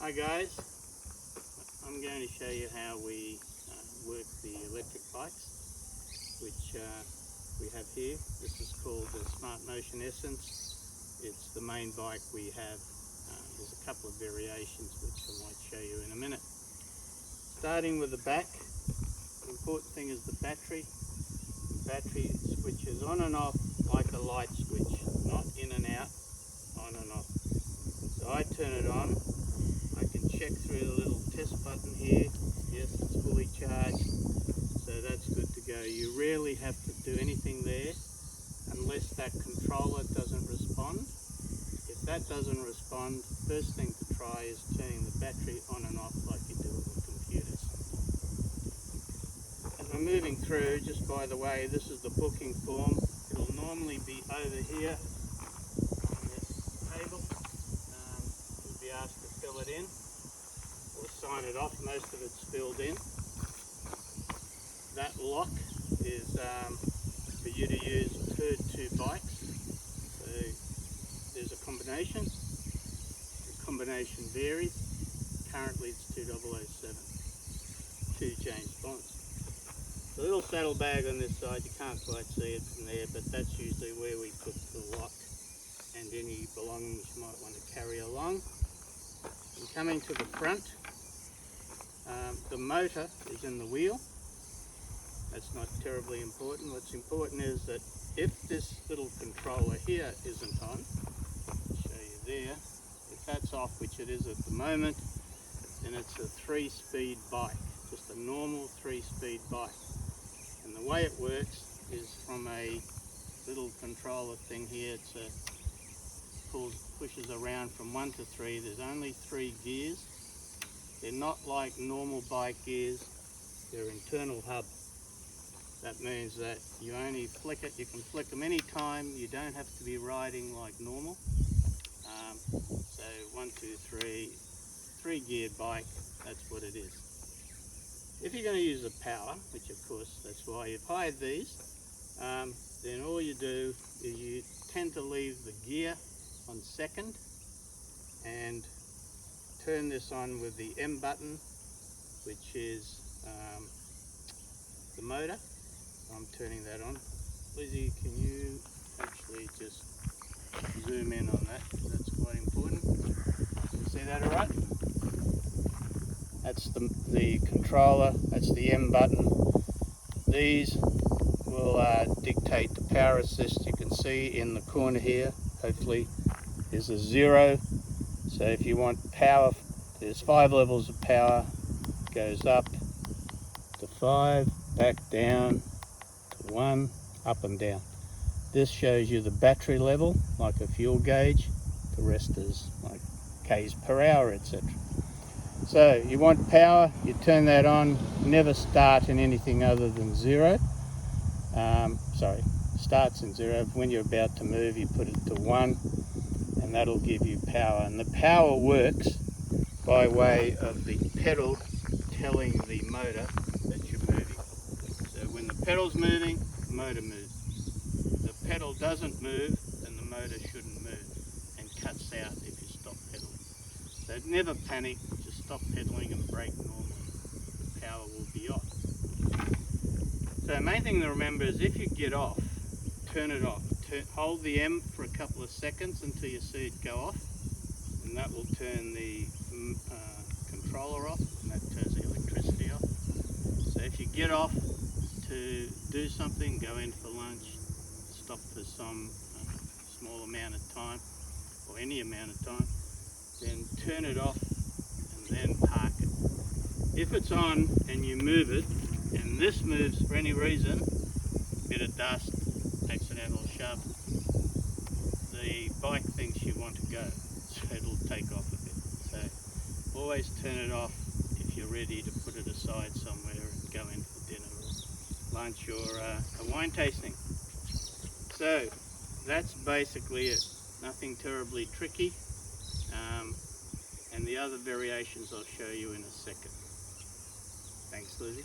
Hi guys, I'm going to show you how we work the electric bikes, which we have here. This is called the Smart Motion Essence. It's the main bike we have. There's a couple of variations which I might show you in a minute. Starting with the back, the important thing is the battery. The battery switches on and off like a light switch, not in and out, on and off. So I turn it on. I can check through the little test button here. Yes, it's fully charged, so that's good to go. You rarely have to do anything there unless that controller doesn't respond. If that doesn't respond, first thing to try is turning the battery on and off like you do with computers. As we're moving through, just by the way, this is the booking form. It'll normally be over here on this table. You'll be asked to fill it in or sign it off. Most of it's filled in. That lock is for you to use per two bikes. So there's a combination. The combination varies. Currently it's 2007. 2 James Bonds. The little saddlebag on this side, you can't quite see it from there, but that's usually where we put the lock and any belongings you might want to carry along. And coming to the front, the motor is in the wheel. That's not terribly important. What's important is that if this little controller here isn't on, I'll show you there, if that's off, which it is at the moment, then it's a 3-speed bike, just a normal 3-speed bike. And the way it works is from a little controller thing here. It's pushes around from 1 to 3. There's only 3 gears. They're not like normal bike gears. They're internal hub. That means that you only flick it. You can flick them any time. You don't have to be riding like normal. So 1, 2, 3, 3-geared bike. That's what it is. If you're going to use the power, which of course that's why you've hired these, then all you do is you tend to leave the gear on second and turn this on with the M button, which is the motor. I'm turning that on. Lizzie, can you actually just zoom in on that? That's quite important. You see that all right? That's the controller, that's the M button. These will dictate the power assist. You can see in the corner here, hopefully, is a 0. So if you want power, there's 5 levels of power. Goes up to 5, back down to 1, up and down. This shows you the battery level, like a fuel gauge. The rest is like k's per hour, etc. So you want power, you turn that on. Never start in anything other than 0. Starts in 0. When you're about to move, you put it to 1, and that'll give you power. And the power works by way of the pedal telling the motor that you're moving. So when the pedal's moving, the motor moves. If the pedal doesn't move, then the motor shouldn't move and cuts out if you stop pedaling. So never panic, just stop pedaling and brake normally. The power will be off. So the main thing to remember is if you get off, turn it off. Hold the M for a couple of seconds until you see it go off, and that will turn the controller off, and that turns the electricity off. So if you get off to do something, go in for lunch, stop for some small amount of time, or any amount of time, then turn it off and then park it. If it's on and you move it, and this moves for any reason, bit of dust, accidental shove, the bike thinks you want to go, so it'll take off a bit. So always turn it off if you're ready to put it aside somewhere and go in for dinner or lunch or a wine tasting. So that's basically it. Nothing terribly tricky. And the other variations I'll show you in a second. Thanks, Lizzie.